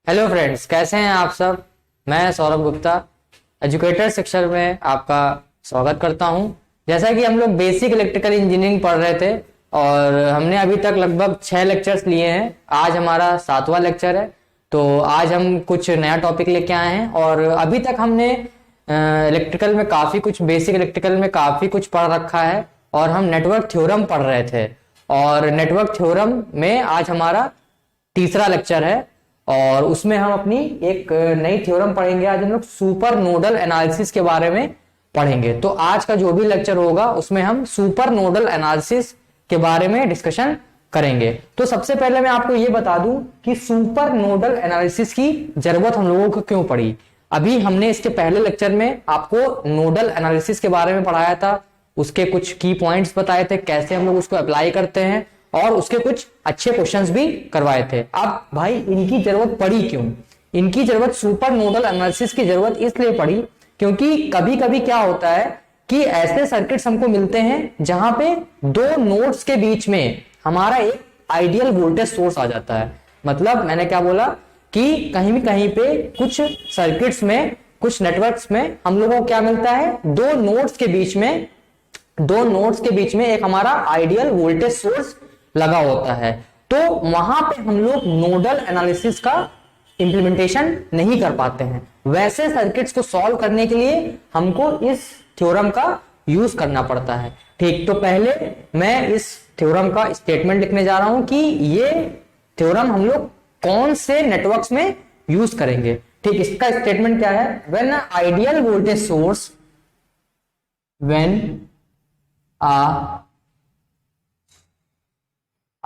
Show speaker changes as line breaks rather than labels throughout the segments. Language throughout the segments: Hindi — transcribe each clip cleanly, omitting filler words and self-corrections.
हेलो फ्रेंड्स, कैसे हैं आप सब। मैं सौरभ गुप्ता एजुकेटर सेक्शन में आपका स्वागत करता हूं। जैसा कि हम लोग बेसिक इलेक्ट्रिकल इंजीनियरिंग पढ़ रहे थे और हमने अभी तक लगभग 6 लेक्चर्स लिए हैं। आज हमारा 7वां लेक्चर है। तो आज हम कुछ नया टॉपिक लेके आए हैं और अभी तक हमने इलेक्ट्रिकल में काफ़ी कुछ बेसिक इलेक्ट्रिकल में काफ़ी कुछ पढ़ रखा है और हम नेटवर्क थ्योरम पढ़ रहे थे। और नेटवर्क थ्योरम में आज हमारा तीसरा लेक्चर है और उसमें हम अपनी एक नई थ्योरम पढ़ेंगे। आज हम लोग सुपर नोडल एनालिसिस के बारे में पढ़ेंगे। तो आज का जो भी लेक्चर होगा उसमें हम सुपर नोडल एनालिसिस के बारे में डिस्कशन करेंगे। तो सबसे पहले मैं आपको ये बता दूं कि सुपर नोडल एनालिसिस की जरूरत हम लोगों को क्यों पड़ी। अभी हमने इसके पहले लेक्चर में आपको नोडल एनालिसिस के बारे में पढ़ाया था, उसके कुछ की पॉइंट्स बताए थे, कैसे हम लोग उसको अप्लाई करते हैं और उसके कुछ अच्छे क्वेश्चंस भी करवाए थे। अब भाई इनकी जरूरत पड़ी क्यों? इनकी जरूरत सुपर नोडल एनालिसिस की जरूरत इसलिए पड़ी क्योंकि कभी कभी क्या होता है कि ऐसे सर्किट्स हमको मिलते हैं जहां पे दो नोड्स के बीच में हमारा एक आइडियल वोल्टेज सोर्स आ जाता है। मतलब मैंने क्या बोला कि कहीं पे कुछ सर्किट्स में, कुछ नेटवर्क्स में हम लोगों को क्या मिलता है, दो नोड्स के बीच में एक हमारा आइडियल वोल्टेज सोर्स लगा होता है। तो वहां पे हम लोग नोडल एनालिसिस का इंप्लीमेंटेशन नहीं कर पाते हैं। वैसे सर्किट्स को सॉल्व करने के लिए हमको इस थ्योरम का यूज करना पड़ता है। ठीक, तो पहले मैं इस थ्योरम का स्टेटमेंट लिखने जा रहा हूं कि ये थ्योरम हम लोग कौन से नेटवर्क्स में यूज करेंगे। ठीक, इसका स्टेटमेंट क्या है? When ideal voltage source, when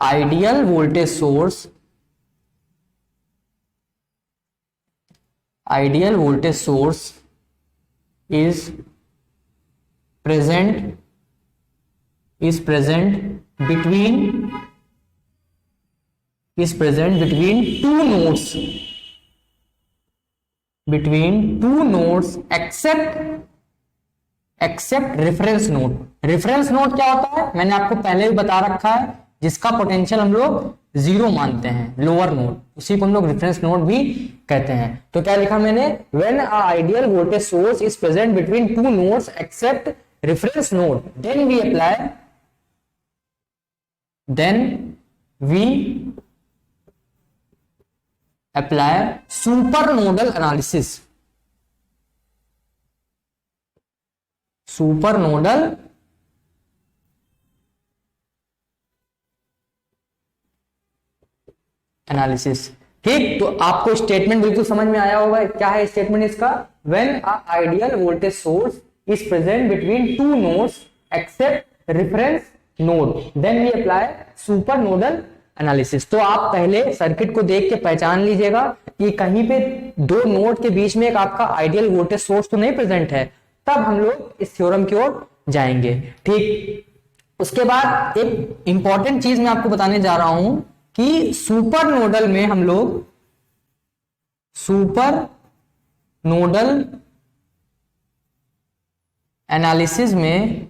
ideal voltage source is present between two nodes except reference node। reference node क्या होता है मैंने आपको पहले भी बता रखा है, जिसका पोटेंशियल हम लोग 0 मानते हैं, लोअर नोड, उसी को हम लोग रेफरेंस नोड भी कहते हैं। तो क्या लिखा मैंने? When a ideal voltage source is present between two nodes except reference node, then we apply super nodal analysis. Super nodal analysis. ठीक, तो आपको स्टेटमेंट बिल्कुल समझ में आया होगा। क्या है स्टेटमेंट इसका? When a ideal voltage source is present between two nodes except reference node, then we apply super nodal analysis. तो आप पहले सर्किट को देख के पहचान लीजिएगा कि कहीं पे दो नोड के बीच में एक आपका आइडियल वोल्टेज सोर्स तो नहीं प्रेजेंट है, तब हम लोग इस थ्योरम की ओर जाएंगे। ठीक, उसके बाद एक इंपॉर्टेंट चीज मैं आपको बताने जा रहा हूं कि सुपर नोडल में हम लोग सुपर नोडल एनालिसिस में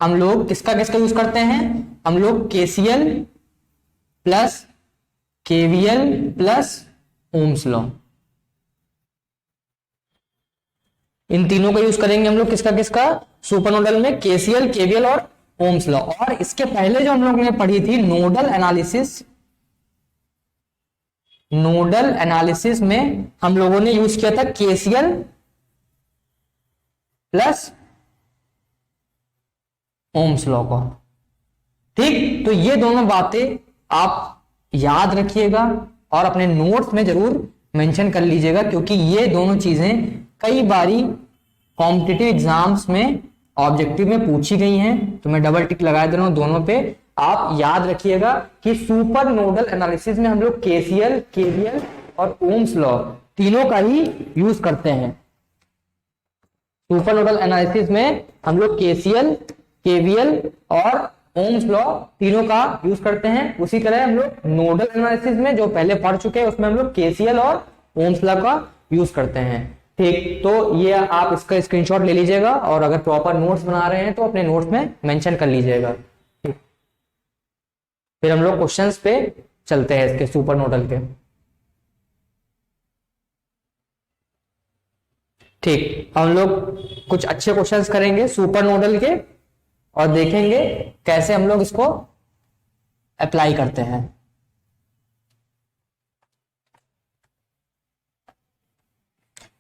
हम लोग किसका यूज करते हैं? हम लोग KCL plus KVL plus Ohm's law, इन तीनों का यूज करेंगे हम लोग। किसका सुपर नोडल में? केसीएल, केवीएल और ओम्स लॉ। और इसके पहले जो हम लोग ने पढ़ी थी नोडल एनालिसिस में हम लोगों ने यूज किया था केसीएल प्लस ओम्स लॉ को। ठीक, तो ये दोनों बातें आप याद रखिएगा और अपने नोट्स में जरूर मेंशन कर लीजिएगा, क्योंकि ये दोनों चीजें कई बारी कॉम्पिटिटिव एग्जाम्स में ऑब्जेक्टिव में पूछी गई हैं। तो मैं डबल टिक लगा दे रहा हूं दोनों पे। आप याद रखिएगा कि सुपर नोडल एनालिसिस में हम लोग केसीएल, केवीएल और ओम्स लॉ तीनों का ही यूज करते हैं। सुपर नोडल एनालिसिस में हम लोग केसीएल, केवीएल और ओम्स लॉ तीनों का यूज करते हैं। उसी तरह हम लोग नोडल एनालिसिस में जो पहले पढ़ चुके हैं उसमें हम लोग केसीएल और ओम्स लॉ का यूज करते हैं। ठीक, तो ये आप इसका स्क्रीनशॉट ले लीजिएगा और अगर प्रॉपर नोट्स बना रहे हैं तो अपने नोट्स में मेंशन कर लीजिएगा। फिर हम लोग क्वेश्चंस पे चलते हैं इसके सुपर नोडल के। ठीक, हम लोग कुछ अच्छे क्वेश्चंस करेंगे सुपर नोडल के और देखेंगे कैसे हम लोग इसको अप्लाई करते हैं।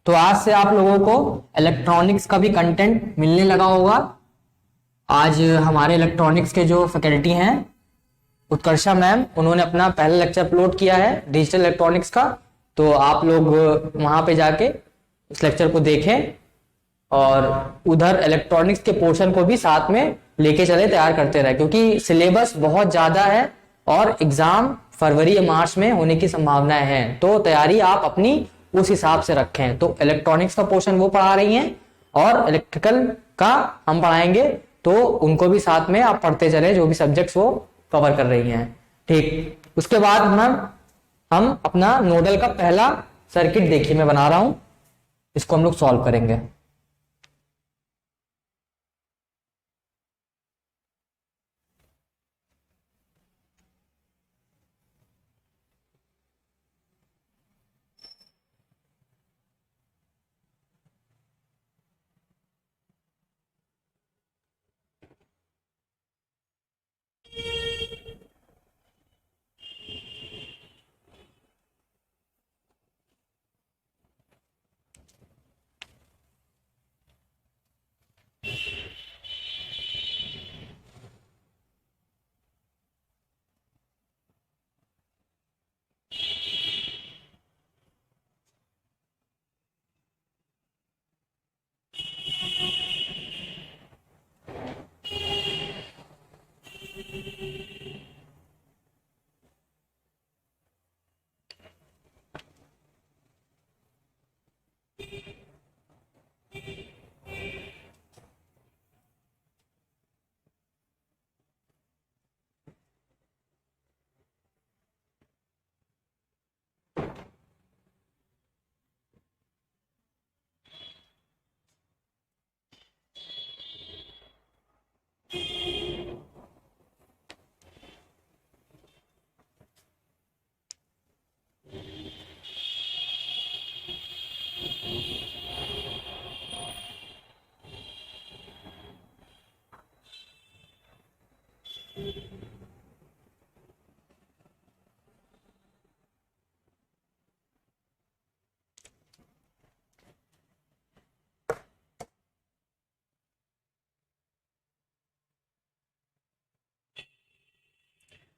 तो आज से आप लोगों को इलेक्ट्रॉनिक्स का भी कंटेंट मिलने लगा होगा। आज हमारे इलेक्ट्रॉनिक्स के जो फैकल्टी हैं उत्कर्षा मैम, उन्होंने अपना पहला लेक्चर अपलोड किया है डिजिटल इलेक्ट्रॉनिक्स का, तो आप लोग वहां पे जाके इस लेक्चर को देखें और उधर इलेक्ट्रॉनिक्स के पोर्शन को भी साथ में लेके चले, तैयार करते रहे, क्योंकि सिलेबस बहुत ज्यादा है और एग्जाम फरवरी या मार्च में होने की संभावनाएं हैं। तो तैयारी आप अपनी उस हिसाब से रखें। तो इलेक्ट्रॉनिक्स का पोर्शन वो पढ़ा रही हैं और इलेक्ट्रिकल का हम पढ़ाएंगे, तो उनको भी साथ में आप पढ़ते चले, जो भी सब्जेक्ट्स वो कवर कर रही हैं। ठीक, उसके बाद हम अपना नोडल का पहला सर्किट देखिए मैं बना रहा हूं, इसको हम लोग सॉल्व करेंगे।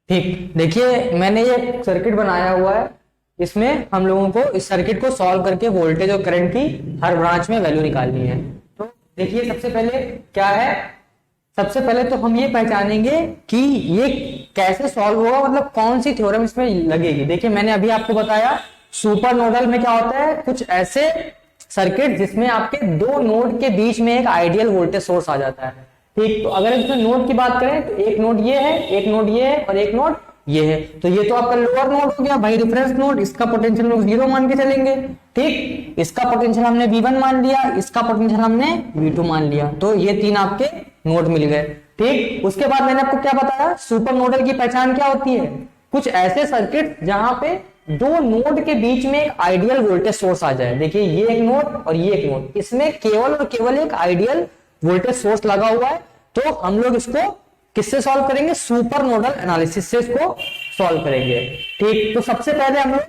ठीक, देखिए मैंने ये सर्किट बनाया हुआ है, इसमें हम लोगों को इस सर्किट को सॉल्व करके वोल्टेज और करंट की हर ब्रांच में वैल्यू निकालनी है। तो देखिए सबसे पहले क्या है, सबसे पहले तो हम ये पहचानेंगे कि ये कैसे सॉल्व होगा, मतलब कौन सी थ्योरम इसमें लगेगी। देखिए मैंने अभी आपको बताया सुपर नोडल में क्या होता है, कुछ ऐसे सर्किट जिसमें आपके दो नोड के बीच में एक आइडियल वोल्टेज सोर्स आ जाता है। ठीक, तो अगर इसमें नोड की बात करें तो एक नोड ये है, एक नोड ये है और एक नोड ये है। तो ये तो आपका लोअर नोड हो गया भाई, रेफरेंस नोड, इसका पोटेंशियल लोग 0 मान के चलेंगे। ठीक, इसका पोटेंशियल हमने V1 मान लिया, इसका पोटेंशियल हमने V2 मान लिया, तो ये तीन आपके नोड मिल गए। ठीक, उसके बाद मैंने आपको क्या बताया, सुपर नोडल की पहचान क्या होती है, कुछ ऐसे सर्किट जहां पे दो नोड के बीच में एक आइडियल वोल्टेज सोर्स आ जाए। देखिए ये एक नोड और ये एक नोड, इसमें केवल और केवल एक आइडियल वोल्टेज सोर्स लगा हुआ है। तो हम लोग इसको किससे सॉल्व करेंगे, सुपर नोडल एनालिसिस से इसको सॉल्व करेंगे। ठीक, तो सबसे पहले हम लोग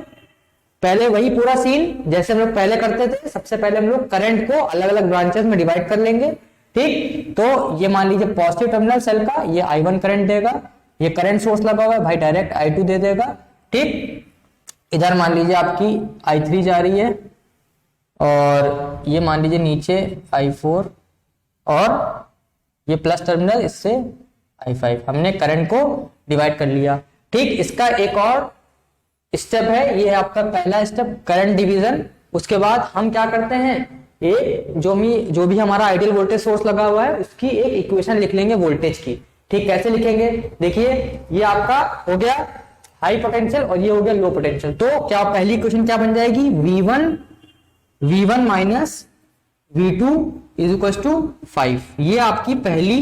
पहले वही पूरा सीन जैसे हम लोग पहले करते थे, सबसे पहले हम लोग करंट को अलग अलग ब्रांचेस में डिवाइड कर लेंगे। ठीक, तो ये मान लीजिए पॉजिटिव टर्मिनल सेल का ये I1 करंट देगा, ये करंट सोर्स लगा हुआ है भाई, डायरेक्ट I2 दे देगा। ठीक, इधर मान लीजिए आपकी I3 जा रही है और ये मान लीजिए नीचे I4 और ये प्लस टर्मिनल, इससे I5। हमने करंट को डिवाइड कर लिया। ठीक, इसका एक और स्टेप है, ये है आपका पहला स्टेप करंट डिवीजन। उसके बाद हम क्या करते हैं, एक जो भी हमारा आइडियल वोल्टेज सोर्स लगा हुआ है उसकी एक इक्वेशन लिख लेंगे वोल्टेज की। ठीक, कैसे लिखेंगे, देखिए ये आपका हो गया हाई पोटेंशियल और ये हो गया लो पोटेंशियल। तो क्या पहली इक्वेशन क्या बन जाएगी, V1 minus V2 is equal to 5। ये आपकी पहली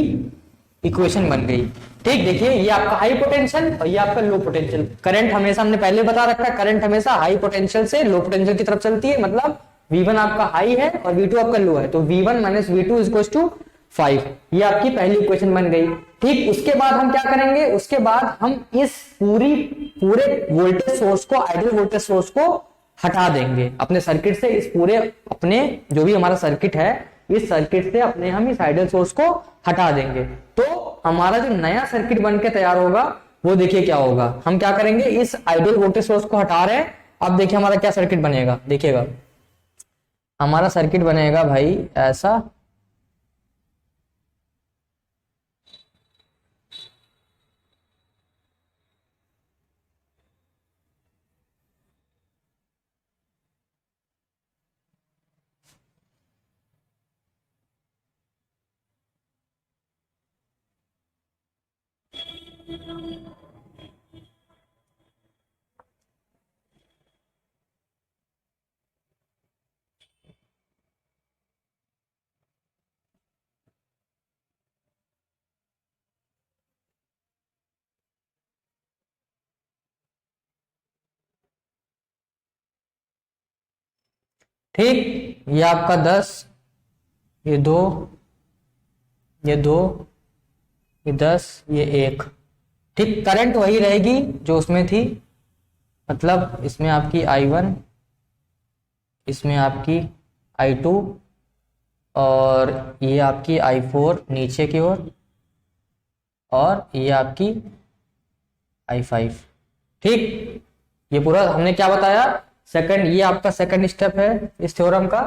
इक्वेशन बन गई। ठीक, देखिए ये आपका हाई पोटेंशियल और ये आपका लो पोटेंशियल। करंट हमेशा हमने पहले बता रखा है, करंट हमेशा हाई पोटेंशियल से लो पोटेंशियल की तरफ चलती है, मतलब V1 आपका हाई है और V2 आपका लो है, तो V1 minus V2 is equal to 5। ये आपकी पहली इक्वेशन बन गई। ठीक, उसके बाद हम क्या करेंगे, उसके बाद हम इस पूरे वोल्टेज सोर्स को, आइडियल वोल्टेज सोर्स को हटा देंगे अपने सर्किट से। इस पूरे अपने जो भी हमारा सर्किट है, इस सर्किट से अपने हम इस आइडियल सोर्स को हटा देंगे। तो हमारा जो नया सर्किट बन के तैयार होगा वो देखिए क्या होगा। हम क्या करेंगे, इस आइडियल वोल्टेज सोर्स को हटा रहे हैं। अब देखिए हमारा क्या सर्किट बनेगा, देखिएगा हमारा सर्किट बनेगा भाई ऐसा। ठीक, ये आपका 10, ये 2, ये 2, ये 10, ये 1। ठीक, करंट वही रहेगी जो उसमें थी, मतलब इसमें आपकी I1, इसमें आपकी I2 और ये आपकी I4 नीचे की ओर, और ये आपकी I5। ठीक, ये पूरा हमने क्या बताया, सेकंड, ये आपका सेकंड स्टेप है इस थ्योरम का।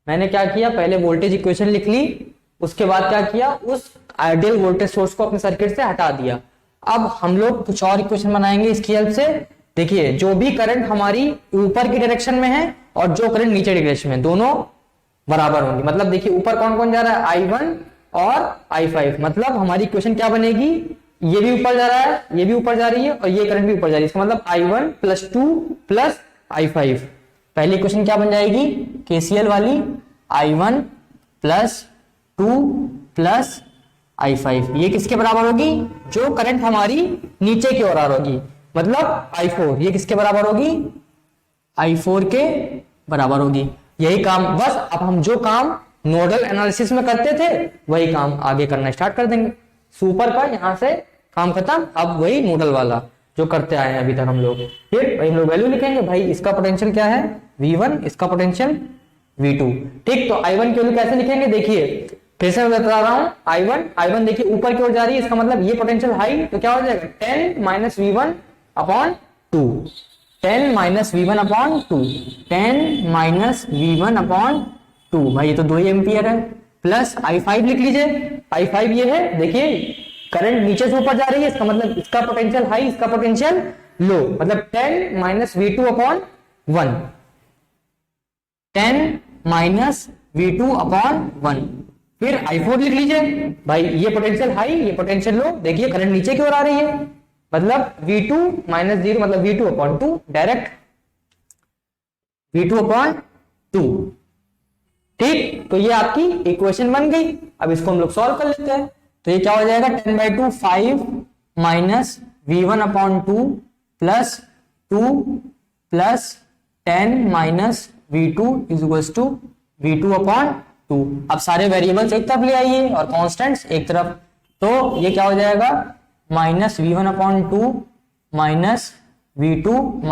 मैंने क्या किया, पहले वोल्टेज इक्वेशन लिख ली, उसके बाद क्या किया, उस आइडियल वोल्टेज सोर्स को अपने सर्किट से हटा दिया। अब हम लोग कुछ और इक्वेशन बनाएंगे इसकी हेल्प से। देखिए, जो भी करंट हमारी ऊपर की डायरेक्शन में है और जो करंट नीचे डायरेक्शन में, दोनों बराबर होंगी। मतलब देखिए ऊपर कौन कौन जा रहा है, I1 और I5। मतलब हमारी इक्वेशन क्या बनेगी, ये भी ऊपर जा रहा है, ये भी ऊपर जा रही है और ये करंट भी ऊपर जा रही है। इसका मतलब I1 + 2 + I5। पहली इक्वेशन क्या बन जाएगी, KCL वाली, I1 + 2 + I5। ये किसके बराबर होगी, जो करंट हमारी नीचे की ओर आ रही होगी, मतलब I4। ये किसके बराबर होगी, I4 के बराबर होगी। यही काम, बस अब हम जो काम नोडल एनालिसिस में करते थे वही काम आगे करना स्टार्ट कर देंगे। सुपर का यहाँ से काम खत्म, अब वही नोडल वाला जो करते आए हैं अभी तक हम लोग। फिर हम लोग वैल्यू लिखेंगे, भाई इसका पोटेंशियल क्या है V1, इसका पोटेंशियल V2। ठीक, तो I1 की वैल्यू कैसे लिखेंगे, देखिए फिर से मैं बता रहा हूं। I1 देखिए ऊपर की ओर जा रही है, इसका मतलब ये पोटेंशियल हाई, तो क्या हो जाएगा 10 - V1/2, 10 - V1/2, 10 - V1/2। भाई ये तो 2 एम्पियर है, प्लस I5 लिख लीजिए। I5 ये है, देखिए करंट नीचे से ऊपर जा रही है, इसका मतलब इसका पोटेंशियल हाई, इसका पोटेंशियल लो, मतलब 10 - V2/1, 10 - V2/1। फिर I4 लिख लीजिए, भाई ये पोटेंशियल हाई, ये पोटेंशियल लो, देखिए करंट नीचे की ओर आ रही है, मतलब V2 - 0 मतलब V2/2, डायरेक्ट V2/2। ठीक, तो ये आपकी इक्वेशन बन गई। अब इसको हम लोग सॉल्व कर लेते हैं। तो ये क्या हो जाएगा, 10/2 5 - V1/2 + 2 + 10 - V2 = V2/2। अब सारे वेरिएबल्स एक तरफ ले आइए और कांस्टेंट्स एक तरफ। तो ये क्या हो जाएगा, -V1/2 - V2 -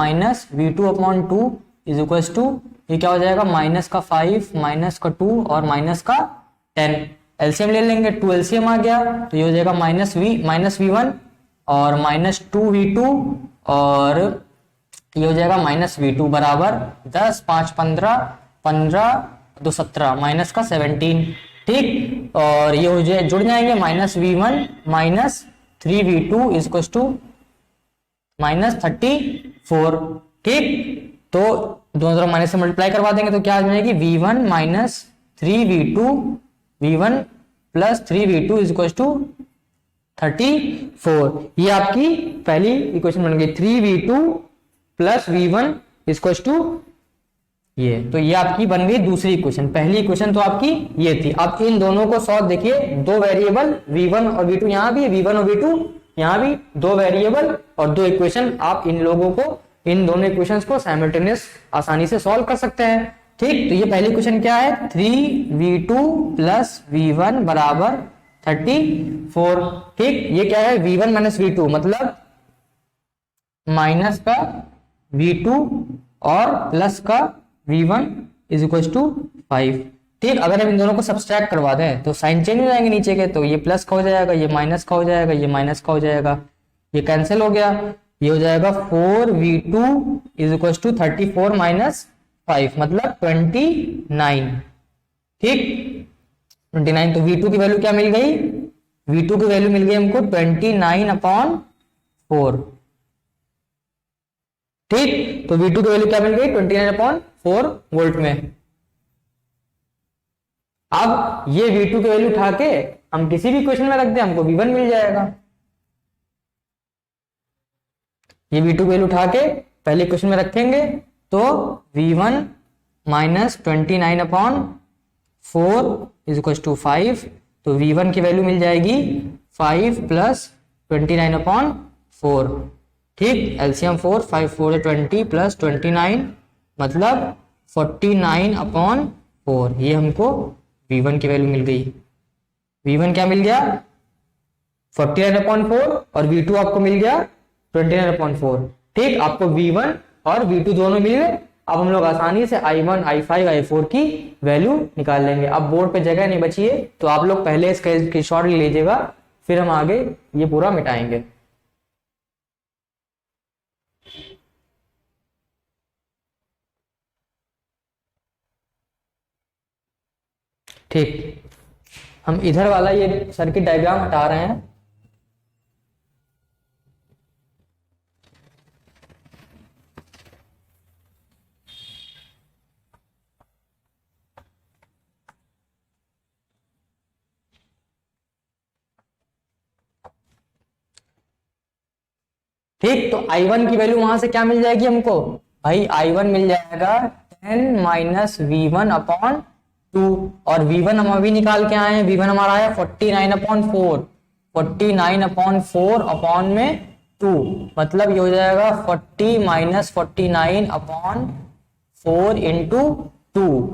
V2/2 = ये क्या हो जाएगा, -5 - 2 और -10। एलसीएम ले लेंगे, 2 एलसीएम आ गया, तो ये हो जाएगा -V1 और -2V2 और ये हो जाएगा -V2 बराबर 10 × 5 = 15, 15 × 2 = 17, -17। ठीक, और ये हो जाए जुड़ जाएंगे, -V1 - 3V2 = -34। ठीक, तो दोनों तरफ माइनस से मल्टीप्लाई करवा देंगे तो क्या आ जाएगी, V1 - 3V2, V1 + 3V2 = 34। ये आपकी पहली इक्वेशन बन गई, 3V2 + V1 = ये। तो ये आपकी बन गई दूसरी इक्वेशन। पहली इक्वेशन तो आपकी ये थी। अब इन दोनों को सॉल्व, देखिए दो वेरिएबल V1 और V2 यहाँ भी है, V1 और V2 यहाँ भी, दो वेरिएबल और दो इक्वेशन। आप इन लोगों को, इन दोनों इक्वेशंस को साइमल्टेनियस आसानी से सॉल्व कर सकते हैं। ठीक, तो ये पहले क्वेश्चन क्या है, 3v2 प्लस v1 बराबर 34। ठीक, ये क्या है, v1 माइनस v2 मतलब माइनस का v2 और प्लस का v1 इज इक्वल टू 5। ठीक, अगर हम इन दोनों को सब्सट्रैक्ट करवा दें तो साइन चेंज हो जाएंगे नीचे के, तो ये प्लस का हो जाएगा, ये माइनस का हो जाएगा, ये माइनस का हो जाएगा, ये कैंसिल हो गया, ये हो जाएगा 4v2 is equal to 34 minus 5 मतलब 29। ठीक, 29, तो v2 की वैल्यू क्या मिल गई, v2 की वैल्यू मिल गई हमको 29/4। ठीक, तो V2 की वैल्यू क्या मिल गई, 29/4 वोल्ट में। अब ये V2 की वैल्यू उठा के हम किसी भी क्वेश्चन में रख दें, हमको V1 मिल जाएगा। ये V2 की वैल्यू उठा के पहले क्वेश्चन में रखेंगे तो V1 minus 29/4 is equal to 5, तो V1 की वैल्यू मिल जाएगी 5 प्लस 29/4। ठीक, एलसीएम 4, 5 4 20 प्लस 29 मतलब 49/4। ये हमको V1 की वैल्यू मिल गई। V1 क्या मिल गया, 49/4 और V2 आपको मिल गया 29/4। ठीक, आपको V1 और V2 दोनों मिल गए। अब हम लोग आसानी से I1, I5, I4 की वैल्यू निकाल लेंगे। अब बोर्ड पे जगह नहीं बची है तो आप लोग पहले इसका स्क्रीनशॉट ले लीजिएगा, फिर हम आगे ये पूरा मिटाएंगे। ठीक, हम इधर वाला ये सर्किट डायग्राम हटा रहे हैं। ठीक, तो I1 की वैल्यू वहां से क्या मिल जाएगी हमको, भाई I1 मिल जाएगा 10 माइनस V1/2 और V1 हम अभी निकाल के आए हैं, V1 हमारा आया 49/4, 49/4 अपॉन में 2 मतलब ये हो जाएगा 40 माइनस 49/4 इंटू 2,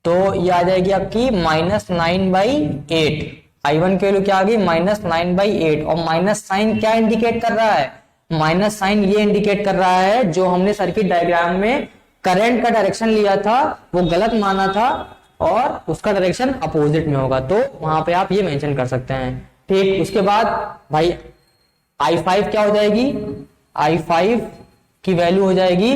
तो ये आ जाएगी आपकी -9/8। I1 की वैल्यू क्या आ गई, -9/8। और माइनस साइन क्या इंडिकेट कर रहा है, माइनस साइन ये इंडिकेट कर रहा है जो हमने सर्किट डायग्राम में करंट का डायरेक्शन लिया था वो गलत माना था और उसका डायरेक्शन अपोजिट में होगा, तो वहां पे आप ये मेंशन कर सकते हैं। ठीक, उसके बाद भाई I5 क्या हो जाएगी, I5 की वैल्यू हो जाएगी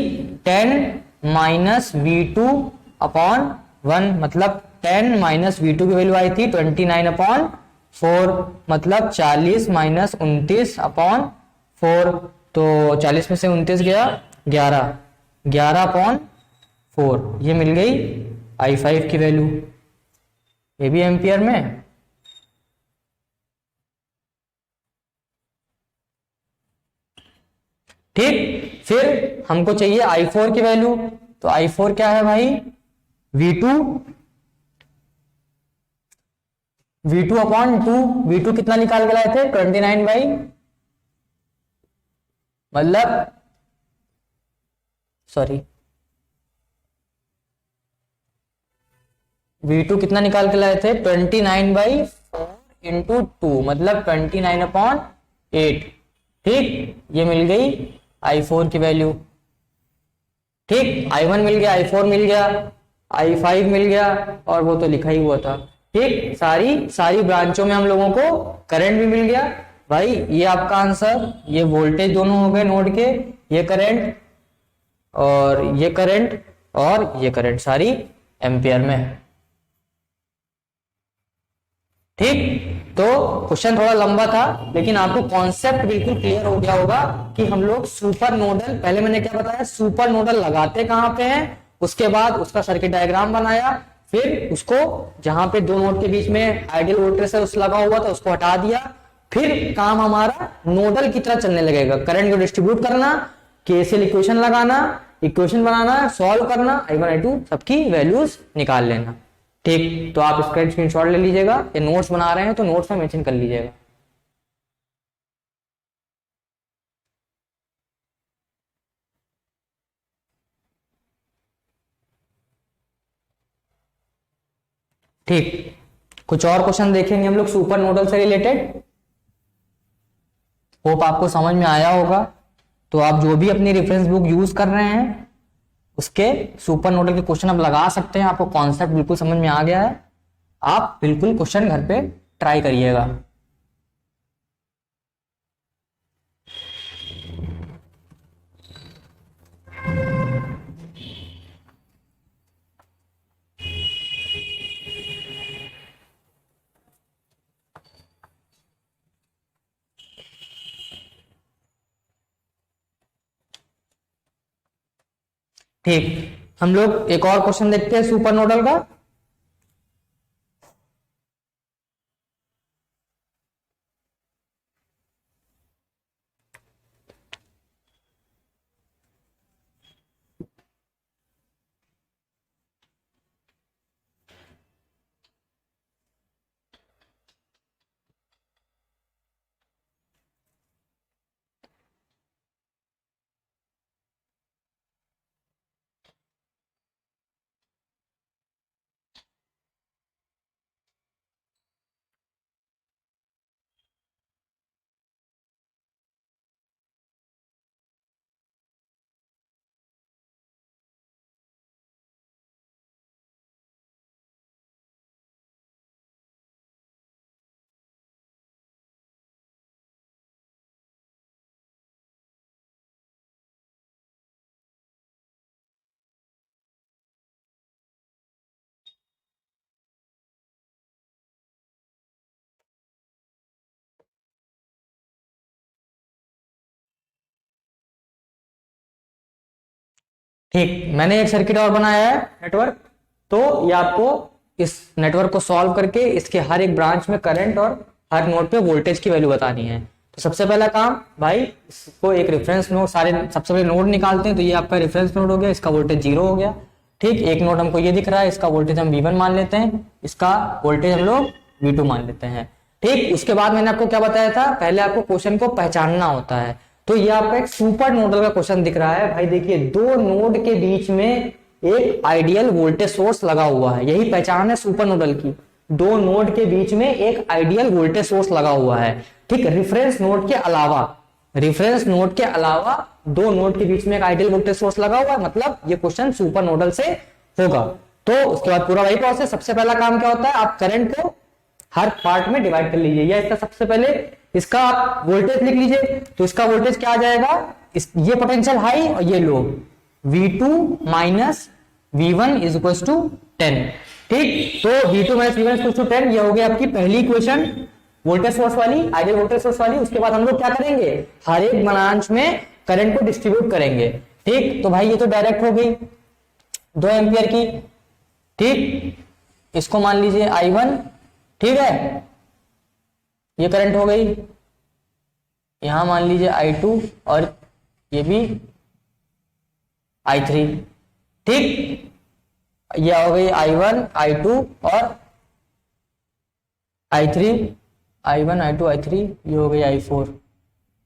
10 माइनस V2/1 मतलब 10 माइनस V2 की वैल्यू आई थी 29/4 मतलब 40 माइनस 29/4, तो 40 में से 29 गया 11, 11/4 ये मिल गई I5 की वैल्यू, ये भी एम्पियर में। ठीक, फिर हमको चाहिए I4 की वैल्यू, तो I4 क्या है भाई, V2 V2/2, V2 कितना निकाल के लाए थे 29 मतलब सॉरी V2 कितना निकाल के लाए थे 29/4 इंटू 2 मतलब 29/8। ठीक, ये मिल गई I4 की वैल्यू। ठीक, I1 मिल गया, I4 मिल गया, I5 मिल गया और वो तो लिखा ही हुआ था। ठीक, सारी ब्रांचों में हम लोगों को करंट भी मिल गया। भाई ये आपका आंसर, ये वोल्टेज दोनों हो गए नोड के, ये करंट और ये करंट और ये करंट सारी एम्पियर में है। ठीक, तो क्वेश्चन थोड़ा लंबा था लेकिन आपको कॉन्सेप्ट बिल्कुल क्लियर हो गया होगा कि हम लोग सुपर नोडल, पहले मैंने क्या बताया, सुपर नोडल लगाते कहां पे हैं, उसके बाद उसका सर्किट डायग्राम बनाया, फिर उसको जहां पे दो नोड के बीच में आइडियल वोल्टेज सोर्स लगा हुआ था उसको हटा दिया, फिर काम हमारा नोडल की तरह चलने लगेगा, करंट को डिस्ट्रीब्यूट करना, केसीएल इक्वेशन लगाना, इक्वेशन बनाना, सॉल्व करना, I1 I2 सबकी वैल्यूज निकाल लेना। ठीक, तो आप इसका स्क्रीनशॉट ले लीजिएगा, ये नोट्स बना रहे हैं तो नोट्स में मेंशन कर लीजिएगा। ठीक, कुछ और क्वेश्चन देखेंगे हम लोग सुपर नोडल से रिलेटेड। होप आपको समझ में आया होगा। तो आप जो भी अपनी रेफरेंस बुक यूज कर रहे हैं उसके सुपर नोडल के क्वेश्चन आप लगा सकते हैं। आपको कॉन्सेप्ट बिल्कुल समझ में आ गया है, आप बिल्कुल क्वेश्चन घर पे ट्राई करिएगा। ठीक, हम लोग एक और क्वेश्चन देखते हैं सुपर नोडल का। ठीक, मैंने एक सर्किट और बनाया है नेटवर्क। तो ये आपको इस नेटवर्क को सॉल्व करके इसके हर एक ब्रांच में करंट और हर नोड पे वोल्टेज की वैल्यू बतानी है। तो सबसे पहला काम भाई, इसको एक रेफरेंस नोड, सारे सबसे पहले नोड निकालते हैं। तो ये आपका रेफरेंस नोड हो गया, इसका वोल्टेज 0 हो गया। ठीक, एक नोड हमको ये दिख रहा है, इसका वोल्टेज हम V1 मान लेते हैं, इसका वोल्टेज हम लोग V2 मान लेते हैं। ठीक, उसके बाद मैंने आपको क्या बताया था, पहले आपको क्वेश्चन को पहचानना होता है। तो ये आपका एक सुपर नोडल का क्वेश्चन दिख रहा है भाई। देखिए, दो नोड के बीच में एक आइडियल वोल्टेज सोर्स लगा हुआ है, यही पहचान है सुपर नोडल की। दो नोड के बीच में एक आइडियल वोल्टेज सोर्स लगा हुआ है। ठीक, रेफरेंस नोड के अलावा, रेफरेंस नोड के अलावा दो नोड के बीच में एक आइडियल वोल्टेज सोर्स लगा हुआ है, मतलब ये क्वेश्चन सुपर नोडल से होगा। तो उसके बाद पूरा वही प्रोसेस। सबसे पहला काम क्या होता है, आप करंट को हर पार्ट में डिवाइड कर लीजिए, या इसका सबसे पहले इसका आप वोल्टेज लिख लीजिए। तो इसका वोल्टेज क्या आ जाएगा, ये पोटेंशियल हाई और ये low, V2 minus V1 is equal to 10। ठीक, तो V2 minus V1 is to 10, ये हो गई आपकी पहली इक्वेशन वोल्टेज सोर्स वाली, आइडियल वोल्टेज सोर्स वाली। उसके बाद हम लोग क्या करेंगे, हर एक ब्रांच में करंट को डिस्ट्रीब्यूट करेंगे। ठीक, तो भाई ये तो डायरेक्ट हो गई 2 एम्पियर की। ठीक, इसको मान लीजिए I1। ठीक है, ये करंट हो गई। यहां मान लीजिए I2 और ये भी I3। ठीक, ये हो गई I1 I2 और I3, I1 I2 I3, ये हो गई I4।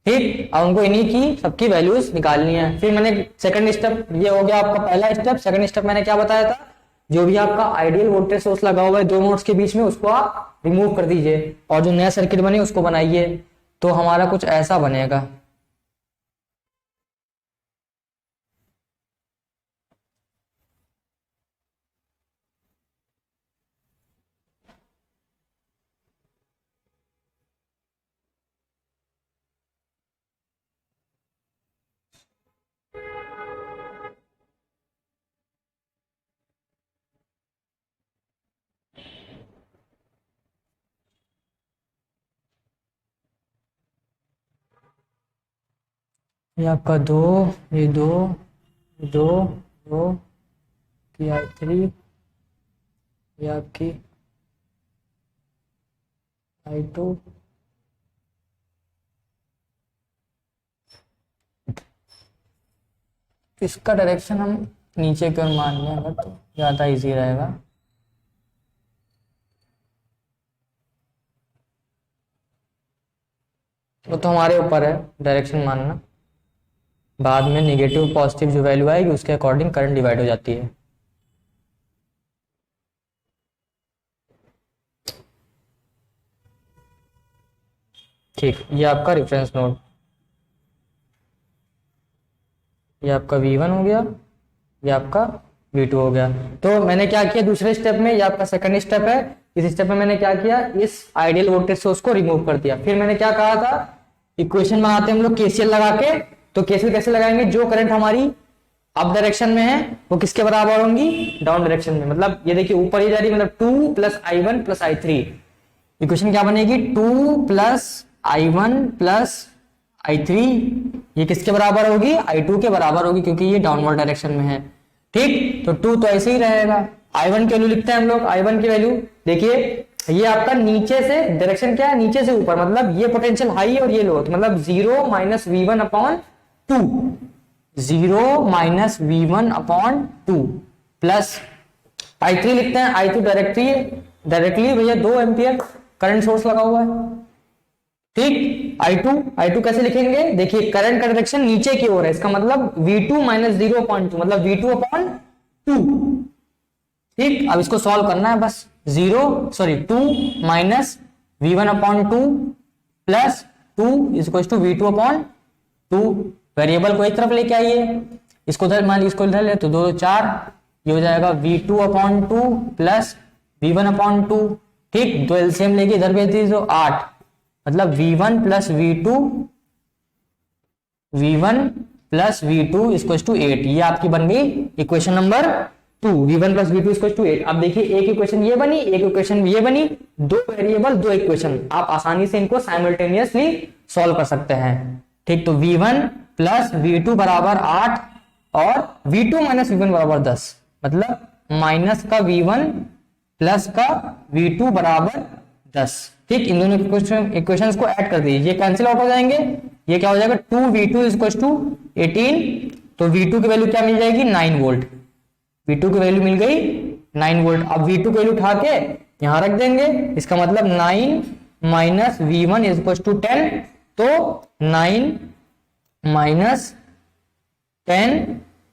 ठीक, अब हमको इन्हीं की सबकी वैल्यूज निकालनी है। फिर मैंने सेकंड स्टेप, ये हो गया आपका पहला स्टेप। सेकंड स्टेप मैंने क्या बताया था, जो भी आपका आइडियल वोल्टेज सोर्स लगा हुआ है दो नोड्स के बीच में, उसको आप रिमूव कर दीजिए और जो नया सर्किट बने उसको बनाइए। तो हमारा कुछ ऐसा बनेगा। ये आपका दो, ये दो, दो, दो की I3, ये आपकी I2, इसका डायरेक्शन हम नीचे की ओर मान लें अगर, तो ज्यादा इजी रहेगा। वो तो हमारे ऊपर है डायरेक्शन मानना। बाद में नेगेटिव पॉजिटिव जो वैल्यू आएगी उसके अकॉर्डिंग करंट डिवाइड हो जाती है। ठीक, ये आपका रेफरेंस नोड, ये आपका V1 हो गया, ये आपका V2 हो गया। तो मैंने क्या किया दूसरे स्टेप में, ये आपका सेकंड स्टेप है, इस स्टेप में मैंने क्या किया, इस आइडियल वोल्टेज सोर्स को रिमूव कर दिया। फिर मैंने क्या कहा था, इक्वेशन बनाते हैं हम लोग केसीएल लगा के। तो केसीएल कैसे लगाएंगे, जो करंट हमारी अप डायरेक्शन में है वो किसके बराबर होंगी, डाउन डायरेक्शन में। मतलब ये देखिए ऊपर ही जा रही है, मतलब 2 plus I1 plus I3। Equation क्या बनेगी, 2 प्लस I1 प्लस I3, ये किसके बराबर होगी, I2 के बराबर होगी, क्योंकि ये डाउनवर्ड डायरेक्शन में है। ठीक, तो 2 तो ऐसे ही रहेगा। I1 की वैल्यू लिखते हैं हम लोग, I1 की वैल्यू देखिए, ये आपका नीचे से डायरेक्शन क्या है, नीचे से ऊपर, मतलब ये पोटेंशियल हाई और ये लो, तो मतलब 0 minus V1 upon 2, 0 minus V1 upon 2 plus I3 लिखते हैं, I2 डायरेक्टली भैया 2 एम्पियर करंट सोर्स लगा हुआ है। ठीक, I2 कैसे लिखेंगे, देखिए करंट का डायरेक्शन नीचे की ओर है, इसका मतलब V2 माइनस 0.2 मतलब V2 अपॉन 2। ठीक, अब इसको सॉल्व करना है बस, 2 minus V1 upon 2 plus 2 equal to V2 upon 2। Variable को एक तरफ लेके आइए, इसको इधर मान इसको इधर ले तो 2 4, ये हो जाएगा V2 upon 2 plus V1 upon 2। ठीक, दो एलसीएम लेके इधर भेज दीजिए तो 8, मतलब V1 plus V2 equal to 8। ये आपकी बन गई equation number 2, V1 plus V2 equal to 8। अब देखिए एक इक्वेशन ये बनी, एक इक्वेशन ये बनी, दो वेरिएबल दो इक्वेशन, आप आसानी से इनको साइमल्टेनियसली सॉल्व कर सकते हैं। ठीक, तो V1 प्लस V2 बराबर 8 और V2 माइनस V1 बराबर 10, मतलब माइनस का V1 प्लस का V2 बराबर 10। ठीक, इन दोनों इक्वेशंस को ऐड कर दीजिए, ये कैंसिल आउट हो जाएंगे, ये क्या हो जाएगा 2V2 इक्वल टू 18। तो V2 की वैल्यू क्या मिल जाएगी, 9 वोल्ट। V2 की वैल्यू मिल गई 9 वोल्ट। अब V2 की वैल्यू उठा के यहां रख देंगे, इसका मतलब 9 माइनस V1 इक्वल टू 10, तो 9 माइनस 10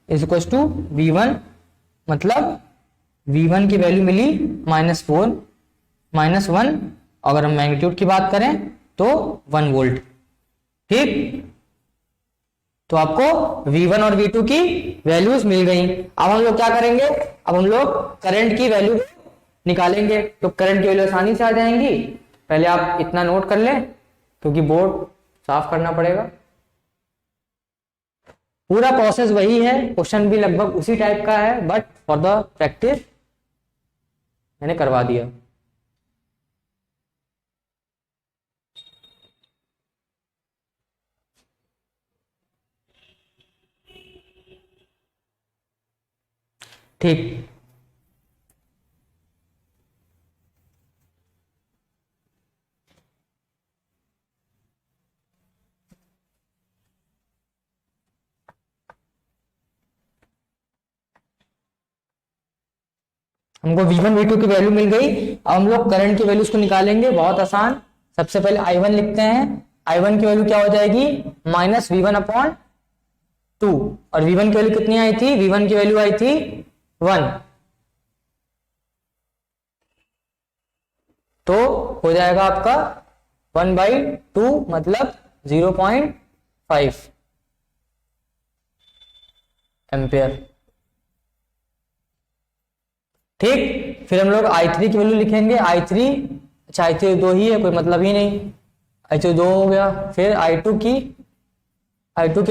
इक्वल टू V1, मतलब V1 की वैल्यू मिली -1। अगर हम मैग्नीट्यूड की बात करें तो 1 वोल्ट। ठीक, तो आपको V1 और V2 की वैल्यूज मिल गई। अब हम लोग क्या करेंगे, अब हम लोग करंट की वैल्यू निकालेंगे। तो करंट की वैल्यू आसानी से आ जाएंगी। पहले आप इतना नोट कर लें, क्योंकि बोर्ड साफ करना पड़ेगा। पूरा प्रोसेस वही है, क्वेश्चन भी लगभग उसी टाइप का है, बट फॉर द प्रैक्टिस मैंने करवा दिया। ठीक, हमको V1 V2 की वैल्यू मिल गई। अब हम लोग करंट की वैल्यूज को निकालेंगे, बहुत आसान। सबसे पहले I1 लिखते हैं, I1 की वैल्यू क्या हो जाएगी, माइनस V1 अपॉन 2, और V1 की वैल्यू कितनी आई थी, V1 की वैल्यू आई थी 1, तो हो जाएगा आपका 1/2 मतलब 0.5 एम्पियर। ठीक, फिर हम लोग I3 की वैल्यू लिखेंगे, I3, अच्छा I3 2 ही है, कोई मतलब ही नहीं, I3 2 हो गया। फिर I2 की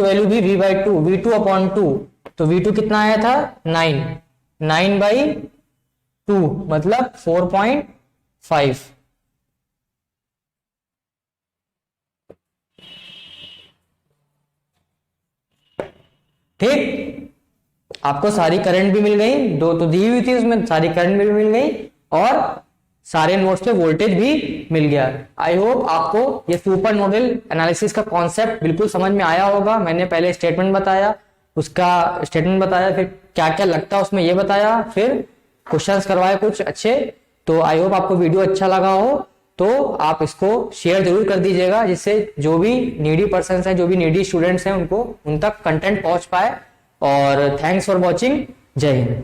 वैल्यू भी V2 अपॉन 2, तो V2 कितना आया था, 9/2 मतलब 4.5। ठीक, आपको सारी करंट भी मिल गई, दो तो दी हुई थी उसमें, सारी करंट भी मिल गई और सारे नोड्स पे वोल्टेज भी मिल गया। आई होप आपको ये सुपर नोडल एनालिसिस का कॉन्सेप्ट बिल्कुल समझ में आया होगा। मैंने पहले स्टेटमेंट बताया, फिर क्या क्या लगता है उसमें ये बताया, फिर क्वेश्चंस करवाए कुछ अच्छे। तो आई होप आपको वीडियो अच्छा लगा हो, तो आप इसको शेयर जरूर कर दीजिएगा, जिससे जो भी नीडी पर्सन हैं, जो भी नीडी स्टूडेंट्स हैं, उन तक कंटेंट पहुंच पाए। और थैंक्स फॉर वॉचिंग, जय हिंद।